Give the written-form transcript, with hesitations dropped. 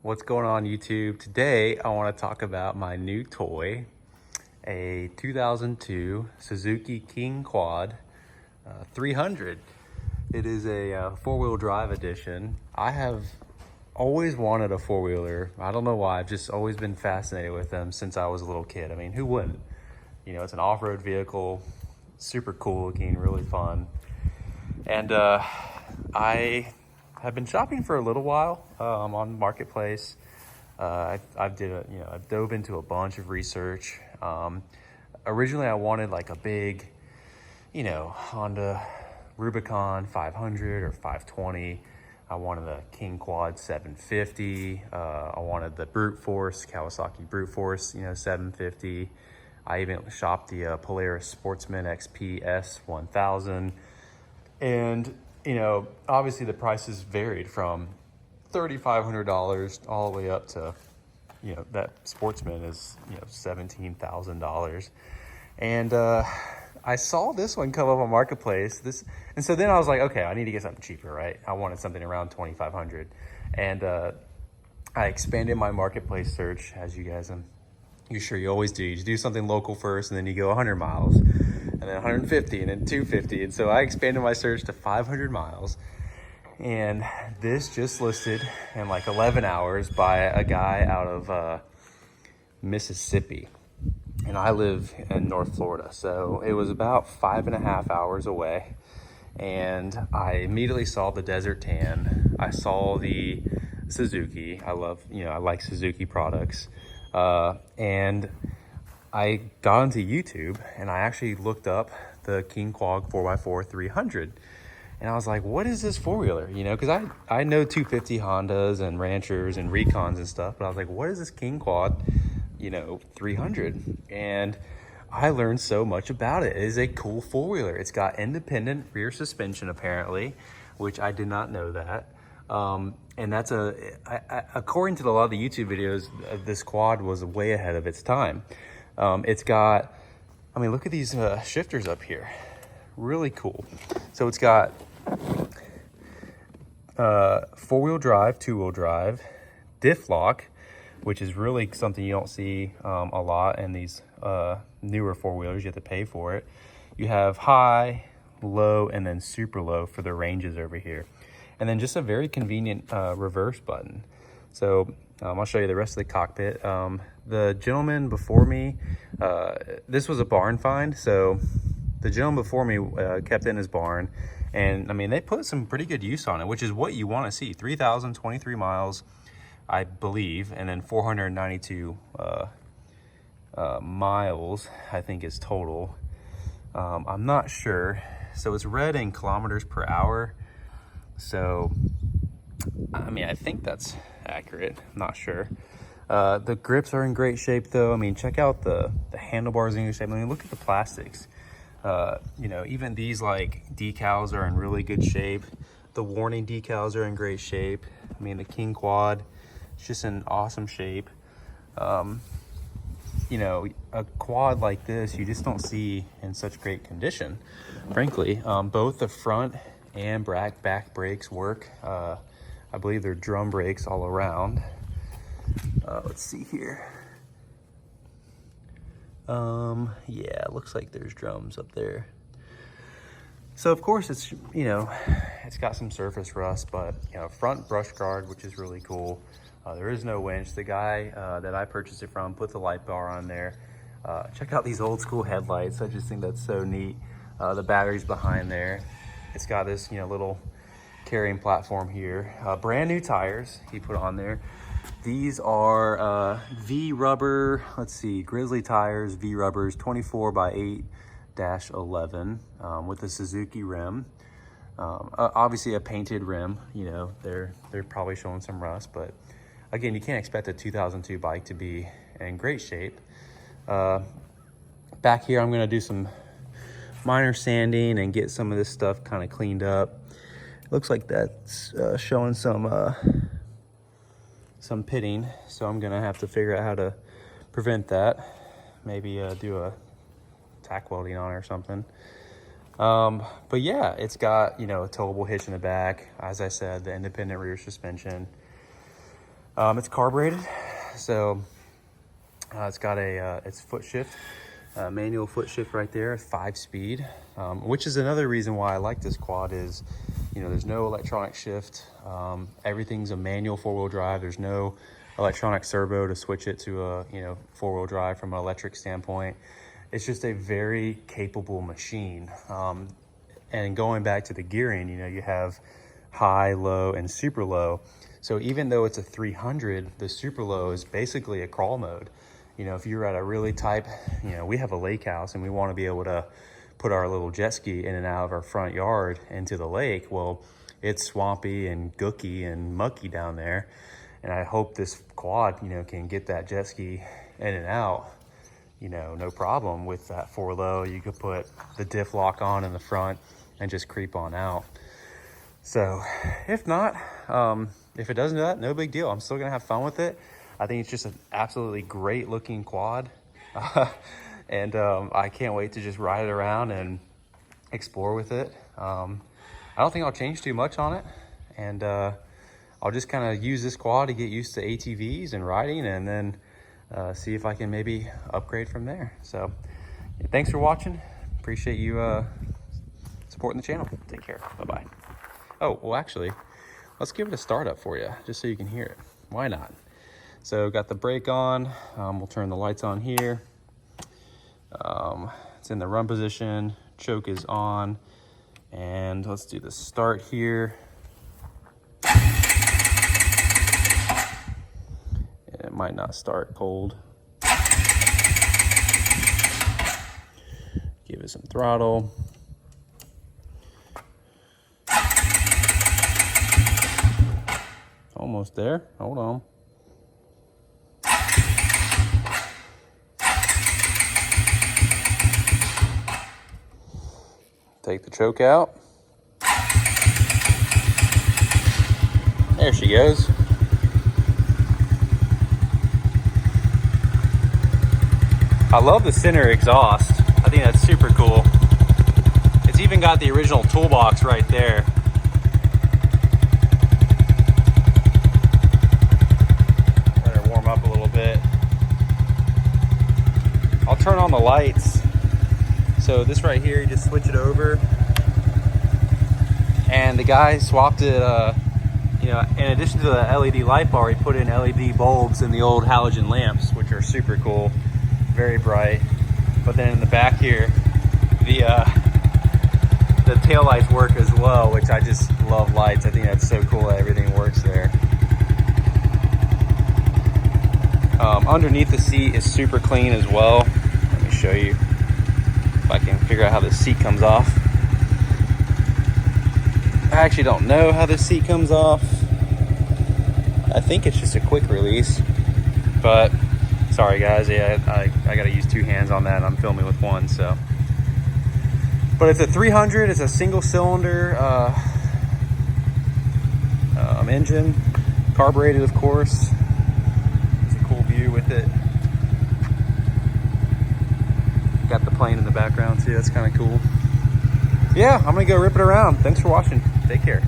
What's going on YouTube? Today I want to talk about my new toy, a 2002 Suzuki King Quad 300. It is a four-wheel drive edition. I have always wanted a four-wheeler. I don't know why. I've just always been fascinated with them since I was a little kid. I mean, who wouldn't? You know, it's an off-road vehicle, super cool looking, really fun. And I have been shopping for a little while on Marketplace. I've dove into a bunch of research. Originally, I wanted like a big, Honda Rubicon 500 or 520. I wanted a King Quad 750. I wanted the Brute Force, Kawasaki Brute Force, 750. I even shopped the Polaris Sportsman XP S 1000. And, obviously the prices varied from $3,500 all the way up to, that Sportsman is, $17,000. And I saw this one come up on Marketplace. And so then I was like, okay, I need to get something cheaper, right? I wanted something around $2,500. And I expanded my Marketplace search, as you're sure you always do. You do something local first, and then you go 100 miles, and then 150, and then 250. And so I expanded my search to 500 miles. And this just listed in like 11 hours by a guy out of Mississippi. And I live in North Florida. So it was about 5.5 hours away. And I immediately saw the Desert Tan. I saw the Suzuki. I like Suzuki products. And I got onto YouTube and I actually looked up the King Quad 4x4 300. And I was like, what is this four-wheeler? Because I know 250 Hondas and Ranchers and Recons and stuff, but I was like, what is this King Quad, 300? And I learned so much about it. It is a cool four-wheeler. It's got independent rear suspension, apparently, which I did not know that. And that's according to a lot of the YouTube videos, this quad was way ahead of its time. It's got, look at these shifters up here. Really cool. So it's got four-wheel drive, two-wheel drive, diff lock, which is really something you don't see a lot in these newer four-wheelers. You have to pay for it. You have high, low, and then super low for the ranges over here. And then just a very convenient reverse button. So I'll show you the rest of the cockpit. The gentleman before me, this was a barn find. So the gentleman before me kept it in his barn. And they put some pretty good use on it, which is what you want to see. 3,023 miles, I believe, and then 492 miles, I think is total. I'm not sure. So it's read in kilometers per hour. So, I think that's accurate. I'm not sure. The grips are in great shape though. Check out the handlebars in good shape. Look at the plastics. Even these like decals are in really good shape. The warning decals are in great shape. The King Quad, it's just in awesome shape. A quad like this, you just don't see in such great condition, frankly. Both the front and back brakes work. I believe they're drum brakes all around. Let's see here. Yeah, it looks like there's drums up there. So of course it's, it's got some surface rust, but front brush guard, which is really cool. There is no winch. The guy that I purchased it from put the light bar on there. Check out these old school headlights. I just think that's so neat. The battery's behind there. It's got this, little carrying platform here. Brand new tires he put on there. These are V-rubber, Grizzly tires, V-rubbers, 24x8-11 with a Suzuki rim. Obviously a painted rim, they're probably showing some rust, but again, you can't expect a 2002 bike to be in great shape. Back here, I'm gonna do some minor sanding and get some of this stuff kind of cleaned up. Looks like that's showing some pitting, so I'm gonna have to figure out how to prevent that. Maybe do a tack welding on it or something. But yeah, it's got, a towable hitch in the back. As I said, the independent rear suspension. It's carbureted, so it's got it's foot shift, manual foot shift right there, 5-speed, which is another reason why I like this quad is, you know, there's no electronic shift. Everything's a manual 4-wheel drive. There's no electronic servo to switch it to a, you know, 4-wheel drive from an electric standpoint. It's just a very capable machine. And going back to the gearing, you know, you have high, low, and super low. So even though it's a 300, the super low is basically a crawl mode. You know, if you're at a really tight, you know, we have a lake house and we want to be able to put our little jet ski in and out of our front yard into the lake. Well, it's swampy and gooky and mucky down there. And I hope this quad, you know, can get that jet ski in and out, you know, no problem. With that 4-low, you could put the diff lock on in the front and just creep on out. So if not, if it doesn't do that, no big deal. I'm still gonna have fun with it. I think it's just an absolutely great looking quad. And I can't wait to just ride it around and explore with it. I don't think I'll change too much on it. And I'll just kind of use this quad to get used to ATVs and riding, and then see if I can maybe upgrade from there. So yeah, thanks for watching. Appreciate you supporting the channel. Take care. Bye-bye. Oh, well, actually, let's give it a start up for you, just so you can hear it. Why not? So got the brake on. We'll turn the lights on here. It's in the run position. Choke is on. And let's do the start here. It might not start cold. Give it some throttle. Almost there. Hold on. Take the choke out. There she goes. I love the center exhaust. I think that's super cool. It's even got the original toolbox right there. Let her warm up a little bit. I'll turn on the lights. So this right here, you just switch it over. And the guy swapped it, you know, in addition to the LED light bar, he put in LED bulbs in the old halogen lamps, which are super cool. Very bright. But then in the back here, the tail lights work as well, which I just love lights. I think that's so cool that everything works there. Underneath the seat is super clean as well. Let me show you if I can figure out how the seat comes off. I actually don't know how the seat comes off. I think it's just a quick release, but sorry guys, yeah, I gotta use 2 hands on that and I'm filming with one, so. But it's a 300, it's a single cylinder engine, carbureted of course. It's a cool view with it. Got the plane in the background too, that's kind of cool. Yeah, I'm gonna go rip it around. Thanks for watching, take care.